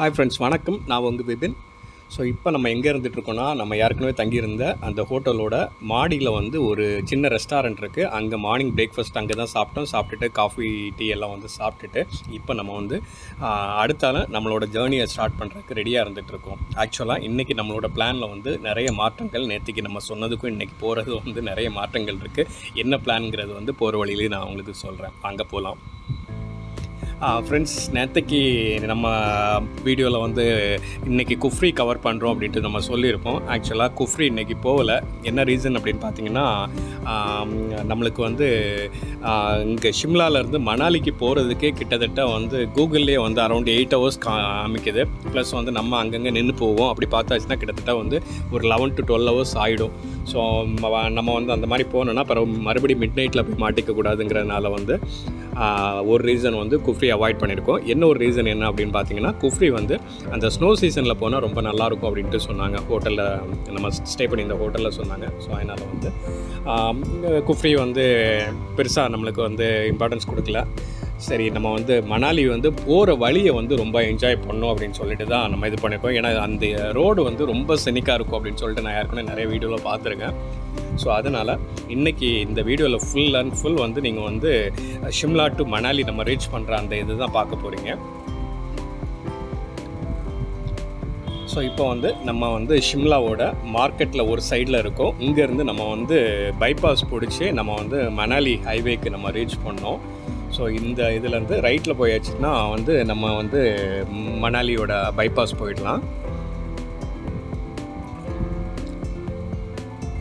Hi friends, வணக்கம். நான் உங்கள் விபின். ஸோ இப்போ நம்ம எங்கே இருந்துகிட்ருக்கோன்னா, நம்ம ஏற்கனவே தங்கியிருந்த அந்த ஹோட்டலோட மாடியில் வந்து ஒரு சின்ன ரெஸ்டாரண்ட் இருக்குது. அங்கே மார்னிங் பிரேக்ஃபாஸ்ட் அங்கே தான் சாப்பிட்டுட்டு காஃபி டீ எல்லாம் வந்து சாப்பிட்டுட்டு இப்போ நம்ம வந்து அடுத்தால நம்மளோட ஜேர்னியை ஸ்டார்ட் பண்ணுறதுக்கு ரெடியாக இருந்துகிட்ருக்கோம். ஆக்சுவலாக இன்றைக்கி நம்மளோட பிளானில் வந்து நிறைய மாற்றங்கள், நேற்றுக்கு நம்ம சொன்னதுக்கும் இன்றைக்கி போகிறது வந்து நிறைய மாற்றங்கள் இருக்குது. என்ன பிளான்ங்கிறது வந்து போகிற வழியிலே நான் உங்களுக்கு சொல்கிறேன். அங்கே போகலாம். ஃப்ரெண்ட்ஸ், நேற்றுக்கு நம்ம வீடியோவில் வந்து இன்றைக்கி குஃப்ரி கவர் பண்ணுறோம் அப்படின்ட்டு நம்ம சொல்லியிருப்போம். ஆக்சுவலாக குஃப்ரி இன்றைக்கி போகலை. என்ன ரீசன் அப்படின்னு பார்த்தீங்கன்னா, நம்மளுக்கு வந்து இங்கே ஷிம்லாவிலேருந்து மணாலிக்கு போகிறதுக்கே கிட்டத்தட்ட வந்து கூகுள்லேயே வந்து அரௌண்ட் 8 hours காமிக்குது. ப்ளஸ் வந்து நம்ம அங்கங்கே நின்று போவோம். அப்படி பார்த்தாச்சுன்னா கிட்டத்தட்ட வந்து ஒரு 11 to 12 hours ஆகிடும். ஸோ நம்ம வந்து அந்த மாதிரி போனோன்னா மறுபடியும் மிட் நைட்டில் போய் மாட்டிக்கக்கூடாதுங்கிறதுனால வந்து ஒரு ரீசன் வந்து குஃப்ரி அவாய்ட் பண்ணியிருக்கோம். என்ன ஒரு ரீசன் என்ன அப்படின்னு பார்த்தீங்கன்னா, குஃப்ரி வந்து அந்த ஸ்னோ சீசனில் போனால் ரொம்ப நல்லாயிருக்கும் அப்படின்ட்டு சொன்னாங்க. ஹோட்டலில் நம்ம ஸ்டே பண்ணி இந்த ஹோட்டலில் சொன்னாங்க. ஸோ அதனால் வந்து குஃப்ரி வந்து பெருசாக நம்மளுக்கு வந்து இம்பார்ட்டன்ஸ் கொடுக்கல. சரி, நம்ம வந்து மணாலி வந்து போகிற வழியை வந்து ரொம்ப என்ஜாய் பண்ணோம் அப்படின்னு சொல்லிட்டு தான் நம்ம இது பண்ணியிருக்கோம். ஏன்னா அந்த ரோடு வந்து ரொம்ப செனிக்காக இருக்கும் அப்படின்னு சொல்லிட்டு நான் ஏற்கனவே நிறைய வீடியோவில் பார்த்துருக்கேன். ஸோ அதனால் இன்றைக்கி இந்த வீடியோவில் ஃபுல் அண்ட் ஃபுல் வந்து நீங்கள் வந்து ஷிம்லா டு மணாலி நம்ம ரீச் பண்ணுற அந்த இது தான் பார்க்க போகிறீங்க. ஸோ இப்போ வந்து நம்ம வந்து ஷிம்லாவோட மார்க்கெட்டில் ஒரு சைடில் இருக்கோம். இங்கேருந்து நம்ம வந்து பைபாஸ் பிடிச்சி நம்ம வந்து மணாலி ஹைவேக்கு நம்ம ரீச் பண்ணோம். ஸோ இந்த இதுலேருந்து ரைட்டில் போயாச்சுன்னா வந்து நம்ம வந்து மணாலியோட பைபாஸ் போயிடலாம்.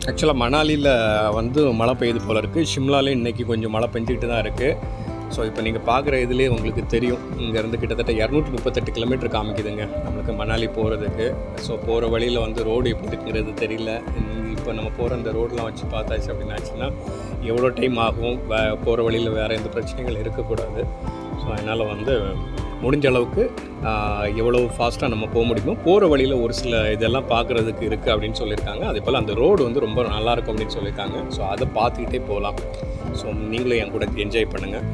ஆக்சுவலாக மணாலியில் வந்து மழை பெய்யுது போல் இருக்குது. ஷிம்லாவில் இன்றைக்கி கொஞ்சம் மழை பெஞ்சிக்கிட்டு தான் இருக்குது. ஸோ இப்போ நீங்கள் பார்க்குற இதுலேயே உங்களுக்கு தெரியும், இங்கேருந்து கிட்டத்தட்ட 238 கிலோமீட்டர் காமிக்குதுங்க நம்மளுக்கு மணாலி போகிறதுக்கு. ஸோ போகிற வழியில் வந்து ரோடு எப்படி இருக்குங்கிறது தெரியல. இப்போ நம்ம போகிற அந்த ரோடெலாம் வச்சு பார்த்தாச்சு அப்படின்னாச்சுன்னா எவ்வளோ டைம் ஆகும், போகிற வழியில் வேறு எந்த பிரச்சனைகள் இருக்கக்கூடாது. ஸோ அதனால் வந்து முடிஞ்ச அளவுக்கு எவ்வளோ ஃபாஸ்ட்டாக நம்ம போக முடியுமோ போகிற வழியில் ஒரு சில இதெல்லாம் பார்க்குறதுக்கு இருக்குது அப்படின்னு சொல்லியிருக்காங்க. அதே போல் அந்த ரோடு வந்து ரொம்ப நல்லாயிருக்கும் அப்படின்னு சொல்லியிருக்காங்க. ஸோ அதை பார்த்துக்கிட்டே போகலாம். ஸோ நீங்களும் என் கூட என்ஜாய் பண்ணுங்கள்.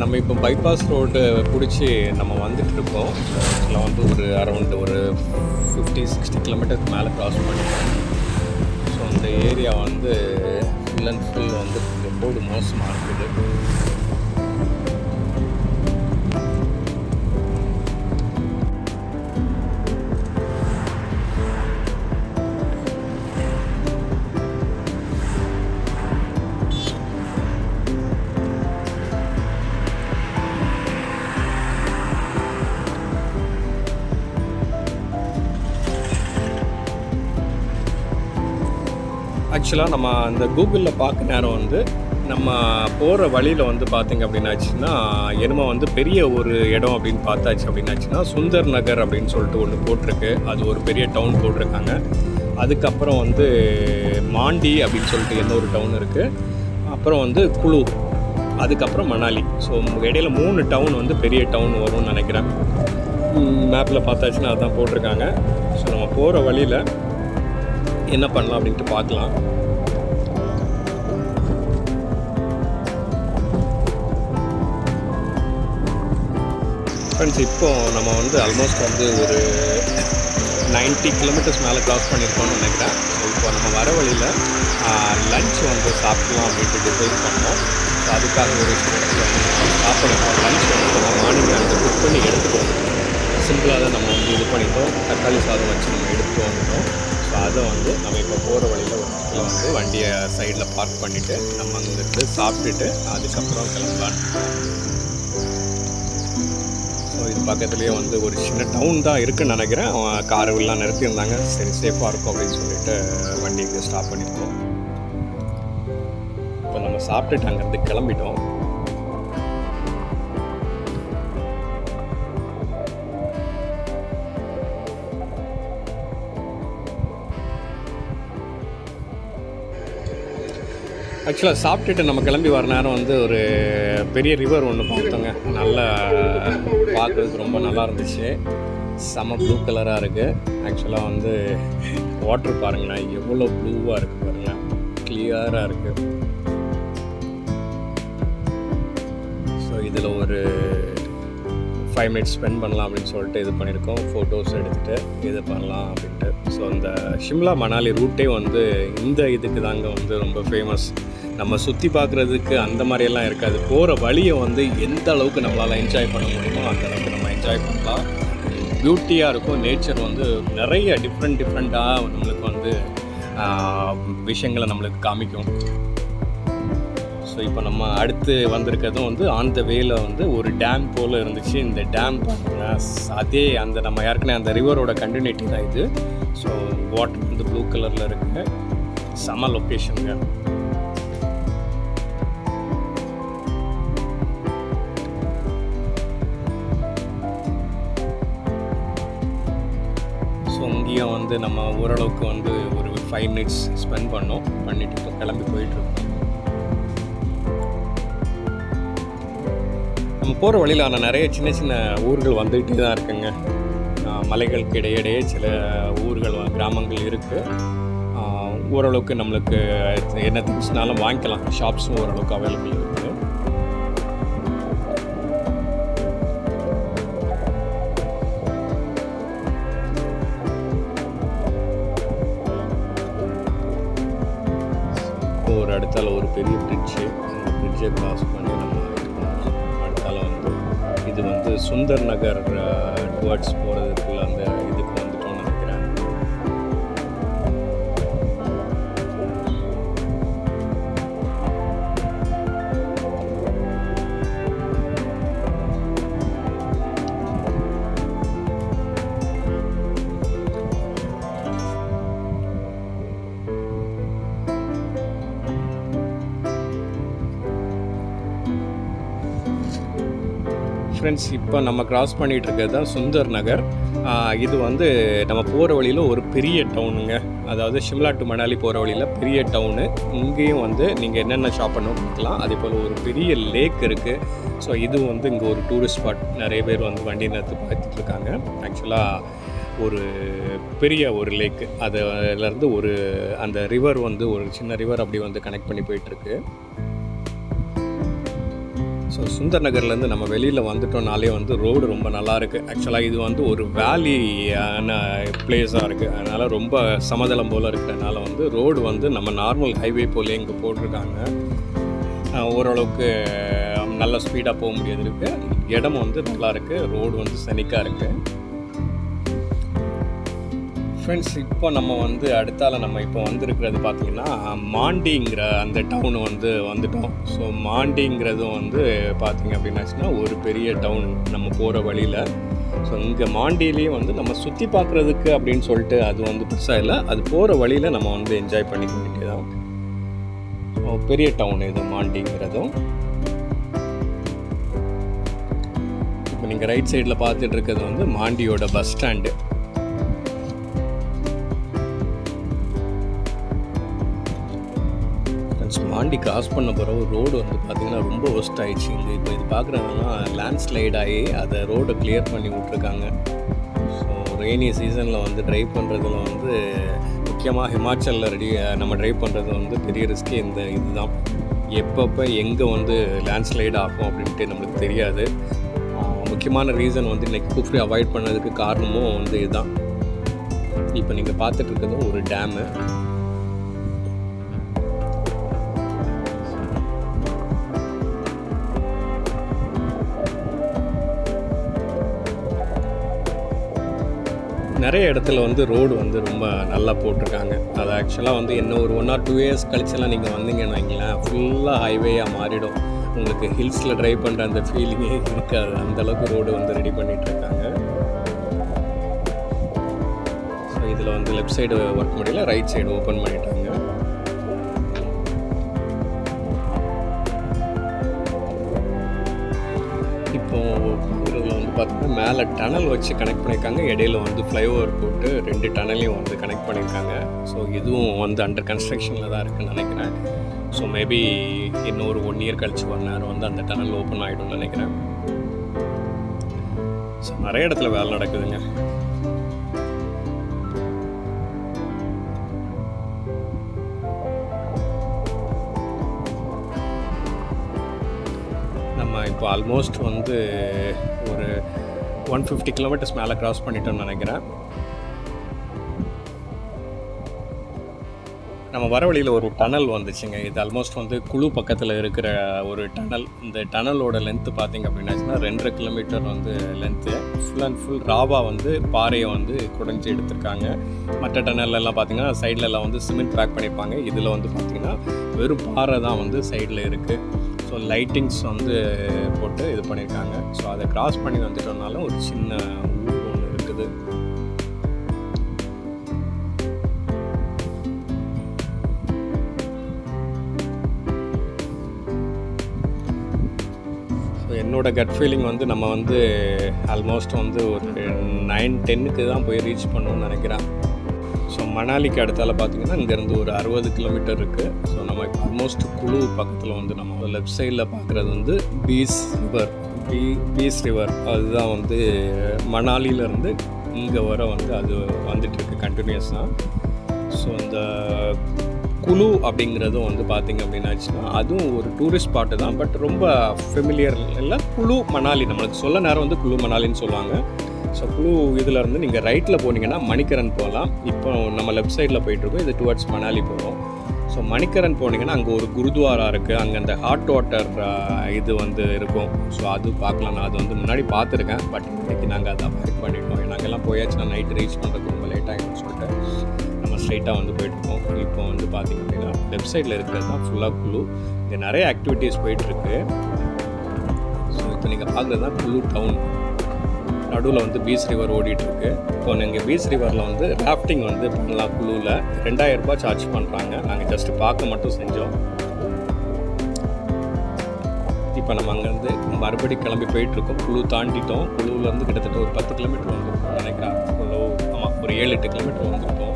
நம்ம இப்போ பைபாஸ் ரோடு பிடிச்சி நம்ம வந்துட்டுருக்கோம். இதில் வந்து ஒரு அரௌண்ட் ஒரு 50-60 கிலோமீட்டருக்கு மேலே க்ராஸ் பண்ணிட்டோம். ஸோ அந்த ஏரியா வந்து ஃபுல் அண்ட் ஃபுல் வந்து ரோடு மோசமாக இருக்குது. ஆக்சுவலாக நம்ம அந்த கூகுளில் பார்க்க நேரம் வந்து நம்ம போகிற வழியில் வந்து பார்த்திங்க அப்படின்னாச்சுன்னா என்னமோ வந்து பெரிய ஒரு இடம் அப்படின்னு பார்த்தாச்சு அப்படின்னாச்சுன்னா சுந்தர் நகர் அப்படின்னு சொல்லிட்டு ஒன்று போட்டிருக்கு. அது ஒரு பெரிய டவுன் போட்டிருக்காங்க. அதுக்கப்புறம் வந்து மாண்டி அப்படின்னு சொல்லிட்டு இன்னொரு டவுன் இருக்குது. அப்புறம் வந்து குழு, அதுக்கப்புறம் மணாலி. ஸோ இடையில 3 டவுன் வந்து பெரிய டவுன் வரும்னு நினைக்கிறேன். மேப்பில் பார்த்தாச்சுன்னா அதுதான் போட்டிருக்காங்க. ஸோ நம்ம போகிற வழியில் என்ன பண்ணலாம் அப்படின்ட்டு பார்க்கலாம். ஃப்ரெண்ட்ஸ், இப்போது நம்ம வந்து ஆல்மோஸ்ட் வந்து ஒரு 90 கிலோமீட்டர்ஸ் மேலே க்ராஸ் பண்ணியிருக்கோம்னு நினைக்கிறேன். ஸோ இப்போ நம்ம வர வழியில் லன்ச் வந்து சாப்பிடலாம் அப்படின்ட்டு டிசைட் பண்ணோம். ஸோ அதுக்காக ஒரு ஸ்டாப் பண்ணிட்டோம். லன்ச் வந்து நம்ம மார்னிங் வந்து குக் பண்ணி எடுத்துகிட்டு வந்துட்டோம். சிம்பிளாக தான் நம்ம வந்து இது பண்ணிட்டோம். தக்காளி சாதம் வச்சு நம்ம எடுத்துகிட்டு வந்துட்டோம். ஸோ அதை வந்து நம்ம இப்போ போகிற வழியில் ஒரு இடத்துல வந்து வண்டியை சைடில் பார்க் பண்ணிவிட்டு நம்ம அங்கேருந்து சாப்பிட்டுட்டு அதுக்கப்புறம் கிளம்பலாம். ஸோ இது பக்கத்துலேயே வந்து ஒரு சின்ன டவுன் தான் இருக்குதுன்னு நினைக்கிறேன். காரெல்லாம் நிறுத்தியிருந்தாங்க. சரி, சேஃபாக இருக்கும் அப்படின்னு சொல்லிட்டு வண்டிக்கு ஸ்டாப் பண்ணியிருக்கோம். இப்போ நம்ம சாப்பிட்டுட்டு அங்கேருந்து கிளம்பிட்டோம். ஆக்சுவலாக சாப்பிட்டுட்டு நம்ம கிளம்பி வர நேரம் வந்து ஒரு பெரிய ரிவர் ஒன்று பார்த்தோங்க. நல்லா பார்க்குறதுக்கு ரொம்ப நல்லா இருந்துச்சு. செம ப்ளூ கலராக இருக்குது. ஆக்சுவலாக வந்து வாட்டர் பாருங்கண்ணா எவ்வளோ ப்ளூவாக இருக்குது பாருங்கள், கிளியராக இருக்குது. ஸோ இதில் ஒரு 5 மினிட்ஸ் ஸ்பெண்ட் பண்ணலாம் அப்படின்னு சொல்லிட்டு இது பண்ணியிருக்கோம். ஃபோட்டோஸ் எடுத்துகிட்டு இது பண்ணலாம் அப்படின்ட்டு. ஸோ அந்த ஷிம்லா மணாலி ரூட்டே வந்து இந்த இதுக்கு தாங்க வந்து ரொம்ப ஃபேமஸ். நம்ம சுற்றி பார்க்குறதுக்கு அந்த மாதிரியெல்லாம் இருக்காது. போகிற வழியை வந்து எந்த அளவுக்கு நம்மளால் என்ஜாய் பண்ண முடியுமோ அந்த அளவுக்கு நம்ம என்ஜாய் பண்ணலாம். பியூட்டியாக இருக்கும். நேச்சர் வந்து நிறைய டிஃப்ரெண்ட்டாக நம்மளுக்கு வந்து விஷயங்களை நம்மளுக்கு காமிக்கும். ஸோ இப்போ நம்ம அடுத்து வந்திருக்கிறதும் வந்து அந்த வேல வந்து ஒரு டேம் போல் இருந்துச்சு. இந்த டேம் அதே அந்த நம்ம ஏற்கனவே அந்த ரிவரோட கண்டினியூட்டி தான் இது. ஸோ வாட்டர் வந்து ப்ளூ கலரில் இருக்குது. செம லொக்கேஷனுங்க. ஸோ இங்கேயும் வந்து நம்ம ஓரளவுக்கு வந்து ஒரு 5 மினிட்ஸ் ஸ்பெண்ட் பண்ணிவிட்டு இப்போ கிளம்பி போயிட்டுருக்கோம். நம்ம போகிற வழியில் நிறைய சின்ன சின்ன ஊர்கள் வந்துகிட்டே தான் இருக்குங்க. மலைகளுக்கு இடையிடையே சில ஊர்கள் கிராமங்கள் இருக்குது. ஓரளவுக்கு நம்மளுக்கு என்ன திங்ஸ்னாலும் வாங்கிக்கலாம். ஷாப்ஸும் ஓரளவுக்கு அவைலபிள் இருக்குது. ஒரு இடத்துல ஒரு பெரிய பிரிட்ஜு, அந்த பிரிட்ஜை கிராஸ் பண்ணி நம்ம அடுத்தால வந்து இது வந்து சுந்தர் நகர் டுவர்ட்ஸ் போகிறதுக்குள்ள அந்த இதுக்கு வந்துட்டோம்னு நினைக்கிறேன். ஃப்ரெண்ட்ஸ், இப்போ நம்ம கிராஸ் பண்ணிகிட்டு இருக்கிறது தான் சுந்தர் நகர். இது வந்து நம்ம போகிற வழியில் ஒரு பெரிய டவுனுங்க. அதாவது ஷிம்லா டு மணாலி போகிற வழியில் பெரிய டவுனு. இங்கேயும் வந்து நீங்கள் என்னென்ன ஷாப் பண்ணலாம். அதே போல் ஒரு பெரிய லேக் இருக்குது. ஸோ இது வந்து இங்கே ஒரு டூரிஸ்ட் ஸ்பாட். நிறைய பேர் வந்து வண்டி நிறுத்தி பார்த்துட்ருக்காங்க. ஆக்சுவலாக ஒரு பெரிய ஒரு லேக்கு, அதுலேருந்து ஒரு அந்த ரிவர் வந்து ஒரு சின்ன ரிவர் அப்படி வந்து கனெக்ட் பண்ணி போயிட்டுருக்கு. ஸோ சுந்தர் நகர்லேருந்து நம்ம வெளியில் வந்துட்டோம்னாலே வந்து ரோடு ரொம்ப நல்லாயிருக்கு. ஆக்சுவலாக இது வந்து ஒரு வேலியான பிளேஸாக இருக்குது. அதனால் ரொம்ப சமதளம் போல் இருக்கிறதுனால வந்து ரோடு வந்து நம்ம நார்மல் ஹைவே போலே இங்கே போட்டிருக்காங்க. ஓரளவுக்கு நல்ல ஸ்பீடாக போக முடியாது இருக்குது. இடம் வந்து நல்லாயிருக்கு. ரோடு வந்து சனிக்காக இருக்குது. ஃப்ரெண்ட்ஸ், இப்போ நம்ம வந்து அடுத்தால நம்ம இப்போ வந்திருக்கிறது பார்த்திங்கன்னா மாண்டிங்கிற அந்த டவுனு வந்து வந்துட்டோம். ஸோ மாண்டிங்கிறதும் வந்து பார்த்திங்க அப்படின்னாச்சுன்னா ஒரு பெரிய டவுன் நம்ம போகிற வழியில். ஸோ இங்கே மாண்டிலேயும் வந்து நம்ம சுற்றி பார்க்குறதுக்கு அப்படின்னு சொல்லிட்டு அது வந்து பெருசாக இல்லை. அது போகிற வழியில் நம்ம வந்து என்ஜாய் பண்ணிக்க வேண்டியதான். பெரிய டவுன் இது மாண்டிங்கிறதும். இப்போ நீங்கள் ரைட் சைடில் பார்த்துட்டு இருக்கிறது வந்து மாண்டியோட பஸ் ஸ்டாண்டு. மாண்டி கிராஸ் பண்ண பிறகு ரோடு வந்து பார்த்திங்கன்னா ரொம்ப ஒஸ்ட் ஆகிடுச்சு. இங்கே இப்போ இது பார்க்குறதுனா லேண்ட்ஸ்லைட் ஆகி அதை ரோடை கிளியர் பண்ணி விட்ருக்காங்க. ஸோ ரெய்னி சீசனில் வந்து ட்ரைவ் பண்ணுறதுல வந்து முக்கியமாக ஹிமாச்சலில் நம்ம ட்ரைவ் பண்ணுறது வந்து பெரிய ரிஸ்க்கே இந்த இதுதான். எப்பப்போ எங்கே வந்து லேண்ட்ஸ்லைட் ஆகும் அப்படின்ட்டு நம்மளுக்கு தெரியாது. முக்கியமான ரீசன் வந்து இன்றைக்கி குஃப்ரி அவாய்ட் பண்ணதுக்கு காரணமும் வந்து இதுதான். இப்போ நீங்கள் பார்த்துட்டு இருக்கிறதும் ஒரு டேமு. நிறைய இடத்துல வந்து ரோடு வந்து ரொம்ப நல்லா போட்டிருக்காங்க. அது ஆக்சுவலாக வந்து இன்னும் ஒரு 1 or 2 years கழிச்செல்லாம் நீங்கள் வந்தீங்கன்னு வைங்களேன், ஃபுல்லாக ஹைவேயாக மாறிடும். உங்களுக்கு ஹில்ஸில் ட்ரைவ் பண்ணுற அந்த ஃபீலிங்கே இருக்காது. அந்தளவுக்கு ரோடு வந்து ரெடி பண்ணிகிட்ருக்காங்க. ஸோ இதில் வந்து லெஃப்ட் சைடு ஒர்க் முடியல, ரைட் சைடு ஓப்பன் பண்ணிட்டாங்க. இப்போது இதில் வந்து பார்த்திங்கன்னா மேலே டனல் வச்சு கனெக்ட் பண்ணியிருக்காங்க. இடையில வந்து ஃப்ளைஓவர் போட்டு 2 டனலையும் வந்து கனெக்ட் பண்ணியிருக்காங்க. ஸோ இதுவும் வந்து அண்டர் கன்ஸ்ட்ரக்ஷனில் தான் இருக்குதுன்னு நினைக்கிறேன். ஸோ மேபி இன்னும் ஒரு 1 இயர் கழிச்சு ஒரு நேரம் வந்து அந்த டனல் ஓப்பன் ஆகிடும்னு நினைக்கிறேன். ஸோ நிறைய இடத்துல வேலை நடக்குதுங்க. நம்ம இப்போ ஆல்மோஸ்ட் வந்து ஒரு 150 கிலோமீட்டர்ஸ் மேலே க்ராஸ் பண்ணிட்டோம்னு நினைக்கிறேன். நம்ம வர வழியில் ஒரு டனல் வந்துச்சுங்க. இது ஆல்மோஸ்ட் வந்து குழு பக்கத்தில் இருக்கிற ஒரு டனல். இந்த டனலோட லென்த்து பார்த்திங்க அப்படின்னாச்சுன்னா 2.5 கிலோமீட்டர் வந்து லென்த்து. ஃபுல் அண்ட் ஃபுல் ராவாக வந்து பாறையை வந்து குடைஞ்சி எடுத்திருக்காங்க. மற்ற டனல்லாம் பார்த்திங்கன்னா சைட்லலாம் வந்து சிமெண்ட் பேக் பண்ணியிருப்பாங்க. இதில் வந்து பார்த்திங்கன்னா வெறும் பாறை தான் வந்து சைடில் இருக்குது. ஸோ லைட்டிங்ஸ் வந்து போட்டு இது பண்ணியிருக்காங்க. ஸோ அதை க்ராஸ் பண்ணி வந்துட்டோம்னாலும் ஒரு சின்ன ஊர் ஒன்று இருக்குது. ஸோ என்னோடய கட் ஃபீலிங் வந்து நம்ம வந்து ஆல்மோஸ்ட் வந்து ஒரு 9-10க்கு தான் போய் ரீச் பண்ணணும்னு நினைக்கிறேன். ஸோ மணாலிக்கு அடுத்தால பார்த்திங்கன்னா இங்கேருந்து ஒரு 60 கிலோமீட்டர் இருக்குது. ஸோ நம்ம இப்போ ஆல்மோஸ்ட் குழு பக்கத்தில் வந்து நம்ம லெஃப்ட் சைடில் பார்க்குறது வந்து பீஸ் ரிவர். அதுதான் வந்து மணாலியிலேருந்து இங்கே வர வந்து அது வந்துட்டுருக்கு கண்டினியூஸாக. ஸோ இந்த குழு அப்படிங்கிறதும் வந்து பார்த்திங்க அப்படின்னாச்சுன்னா அதுவும் ஒரு டூரிஸ்ட் ஸ்பாட்டு தான். பட் ரொம்ப ஃபெமிலியர் இல்லை. குழு மணாலி நம்மளுக்கு சொல்ல நேரம் வந்து குழு மணாலின்னு சொல்லுவாங்க. ஸோ குழு இதில் இருந்து நீங்கள் ரைட்டில் போனீங்கன்னா மணிக்கரன் போகலாம். இப்போ நம்ம லெஃப்ட் சைடில் போயிட்டுருக்கோம். இது டுவர்ட்ஸ் மணாலி போகிறோம். ஸோ மணிக்கரன் போனீங்கன்னா அங்கே ஒரு குருத்வாரா இருக்குது. அங்கே அந்த ஹாட் வாட்டர் இது வந்து இருக்கும். ஸோ அது பார்க்கலாம். நான் அது வந்து முன்னாடி பார்த்துருக்கேன். பட் இன்றைக்கி நாங்கள் அதை அவாய்ட் பண்ணிட்டோம். நாங்கள்லாம் போயாச்சுன்னா நைட்டு ரீச் பண்ணுறதுக்கு ரொம்ப லேட் ஆகிடும்னு சொல்லிட்டு நம்ம ஸ்ட்ரைட்டாக வந்து போயிட்டுருக்கோம். இப்போ வந்து பார்த்திங்க அப்படின்னா லெஃப்ட் சைடில் இருக்கிறது தான் ஃபுல்லாக குழு. இங்கே நிறைய ஆக்டிவிட்டீஸ் போயிட்டுருக்கு. ஸோ இப்போ நீங்கள் பார்க்குறது தான் குழு டவுன். நடுவில் வந்து பீச் ரிவர் ஓடிட்டுருக்கு. இப்போ நீங்கள் பீச் ரிவரில் வந்து ராஃப்டிங் வந்து பண்ணலாம். குழுவில் 2000 ரூபாய் சார்ஜ் பண்ணுறாங்க. நாங்கள் ஜஸ்ட்டு பார்க்க மட்டும் செஞ்சோம். இப்போ நம்ம அங்கேருந்து மறுபடி கிளம்பி போயிட்டுருக்கோம். குழு தாண்டிட்டோம். குழுவிலேருந்து கிட்டத்தட்ட ஒரு 10 கிலோமீட்டர் வந்துருக்கோம் நினைக்கிறேன். ஆமாம், ஒரு 7-8 கிலோமீட்டர் வந்துருக்கோம்.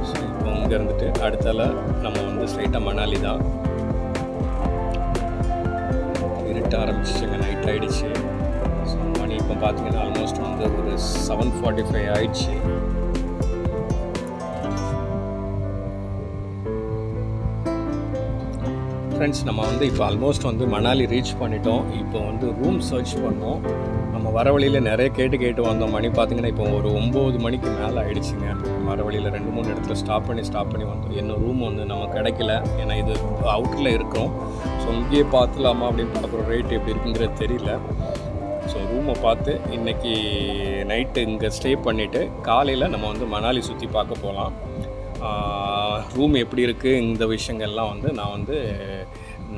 ஸோ இப்போ இங்கே இருந்துட்டு அடுத்தால நம்ம வந்து ஸ்ட்ரைட்டாக மணாலி தான். இருட்ட ஆரம்பிச்சிச்சுங்க. நைட் ஆகிடுச்சு. ஸோ மணி இப்போ பார்த்தீங்கன்னா ஆல்மோஸ்ட் வந்து ஒரு 7:45 ஆயிடுச்சு. ஃப்ரெண்ட்ஸ், நம்ம வந்து இப்போ ஆல்மோஸ்ட் வந்து மணாலி ரீச் பண்ணிட்டோம். இப்போ வந்து ரூம் சர்ச் பண்ணோம். நம்ம வர வழியில் நிறைய கேட்டு வந்தோம். மணி பார்த்திங்கன்னா இப்போ ஒரு 9 மணிக்கு மேலே ஆகிடுச்சிங்க. வர வழியில் 2-3 இடத்துல ஸ்டாப் பண்ணி வந்தோம். என்ன ரூம் வந்து நம்ம கிடைக்கல. ஏன்னா இது அவுட்டரில் இருக்கிறோம். ஸோ இங்கேயே பார்த்துலாமா அப்படின்னு பார்க்குறோம். ரேட் எப்படி இருக்குங்கிறது தெரியல. ஸோ ரூமை பார்த்து இன்றைக்கி நைட்டு இங்கே ஸ்டே பண்ணிவிட்டு காலையில் நம்ம வந்து மணாலி சுற்றி பார்க்க போகலாம். ரூம் எப்படி இருக்குது, இந்த விஷயங்கள்லாம் வந்து நான் வந்து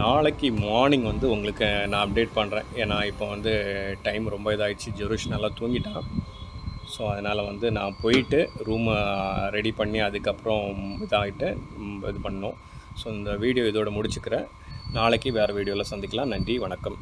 நாளைக்கு மார்னிங் வந்து உங்களுக்கு நான் அப்டேட் பண்ணுறேன். ஏன்னா இப்போ வந்து டைம் ரொம்ப இதாகிடுச்சு. ஜெருஷ் நல்லா தூங்கிட்டான். ஸோ அதனால் வந்து நான் போயிட்டு ரூமை ரெடி பண்ணி அதுக்கப்புறம் இதாகிட்டு இது பண்ணோம். ஸோ இந்த வீடியோ இதோட முடிச்சுக்கிறேன். நாளைக்கு வேறு வீடியோவில் சந்திக்கலாம். நன்றி, வணக்கம்.